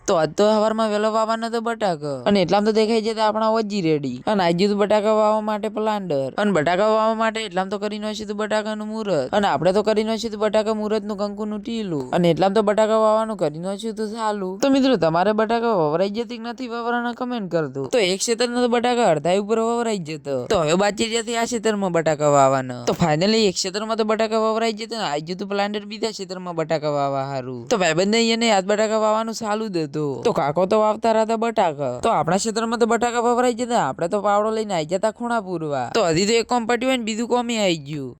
તો આજ તો સવારમાં વહેલો વાવવાનો તો બટાકા અને એટલામાં તો દેખાઈ જતા આપણા વજી રેડી અને આજે તો બટાકા વાવવા માટે પ્લાન્ટર અને બટાકા વાવવા માટે એટલામાં તો કરી નાખ્યું તું બટાકાનું મુહૂર્ત અને આપણે તો કરી નાખ્યું તું બટાકા મુહૂર્તનું કંકુનું ટીલું અને એટલામાં તો બટાકા વાવવાનું કરી નાખ્યું તું ચાલુ. તો મિત્રો તમારે બટાકા વવરાઈ જતી નથી વાવવાના કમેન્ટ કરજો. તો એક ક્ષેત્રના તો બટાકા અડધા ઉપર વવરાઈ જતો તો હવે બાકી જતી આ ક્ષેત્રમાં બટાકા વાવવાના. તો ફાઇનલી એક ક્ષેત્રમાં તો બટાકા વવરાઈ જતો ને આજે તો પ્લાન્ટર બીજા ક્ષેત્રમાં બટાકા વાવવા હારું. તો ભાઈબંધ એને યાદ બટાકા વાવવાનું ચાલુ જ હતું. તો કાકો તો વાવતા હતા બટાકા. તો આપણા ક્ષેત્રમાં તો બટાકા વવરાઈ જતા આપણે તો પાવડો લઈને આવી જતા ખૂણા પૂરવા. તો હજી તો એક કોમ પટ્યું હોય ને બીજું કોમી આવી ગયું.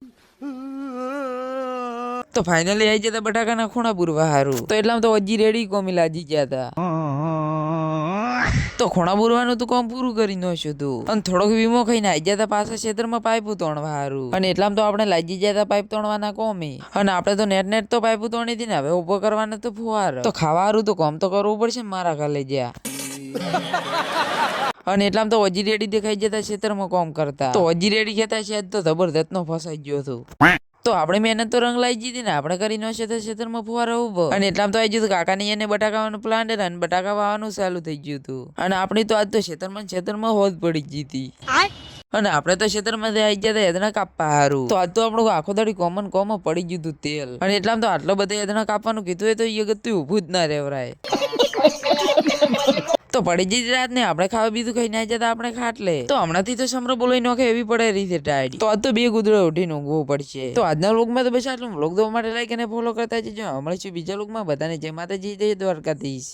તો ફાઇનલી આવી જતા બટાકાના ખૂણા પૂરવા હારું. તો એટલામાં તો હજી રેડી કોમી લાજી ગયા હતા. તો ખૂણા પૂરવાનું તો કોમ પૂરું કરી નાખ્યું તું અને થોડોક વીમો ખાઈને આવી જતા પાછા ક્ષેત્રમાં પાઇપો તોડવા હારું. અને એટલામાં તો આપણે લાગી જતા પાઇપ તોડવાના કોમી અને આપણે તો નેટ તો પાઇપો તોડી હતી ને હવે ઉભો કરવાના તો ફુવાર. તો ખાવા હારું તો કોમ તો કરવું પડશે ને મારા કાલે જ્યાં. અને એટલામાં તો હજી રેડી દેખાઈ જતા ક્ષેત્રમાં કોમ કરતા. તો હજી રેડી કહેતા છે તો જબરદસ્ત નો ફસાઈ ગયો હતો. તો આપણે મહેનત તો રંગ લાવી દીધી ને આપણે કરી નો ક્ષેત્રમાં ફુવારો ઉભો અને એટલામાં તો આવી ગયું કાકાની એને બટાકાવાનું પ્લાન્ટ અને બટાકા વાવવાનું ચાલુ થઈ ગયું હતું. અને આપણી તો આજ તો ક્ષેત્રમાં હોજ પડી ગઈ હતી. અને આપણે તો ક્ષેત્રમાં આવી જતા એદના કાપવા હારું. તો આજ તો આપણું આખો દાડી કોમ પડી ગયું હતું તેલ. અને એટલામાં તો આટલો બધો એદના કાપવાનું કીધું હોય તો એ ગતું ઊભું જ ના રહેવરાય. તો પડી જઈ રાત ને આપણે ખાવા બીજું કઈ ના જતા આપણે ખાટલે. તો હમણાંથી તો સમરો બોલાઈ નોખે એવી પડે રીતે ટાઈટ. તો આજ તો બે ગુદડો ઉઠીને ઊંઘવું પડશે. તો આજના લોકમાં તો બસ આટલું લોક દો માટે લાઈક અને ફોલો કરતા જજો. હમણાં બીજા લોકમાં બધાને જય માતાજી જય દ્વારકાધીશ.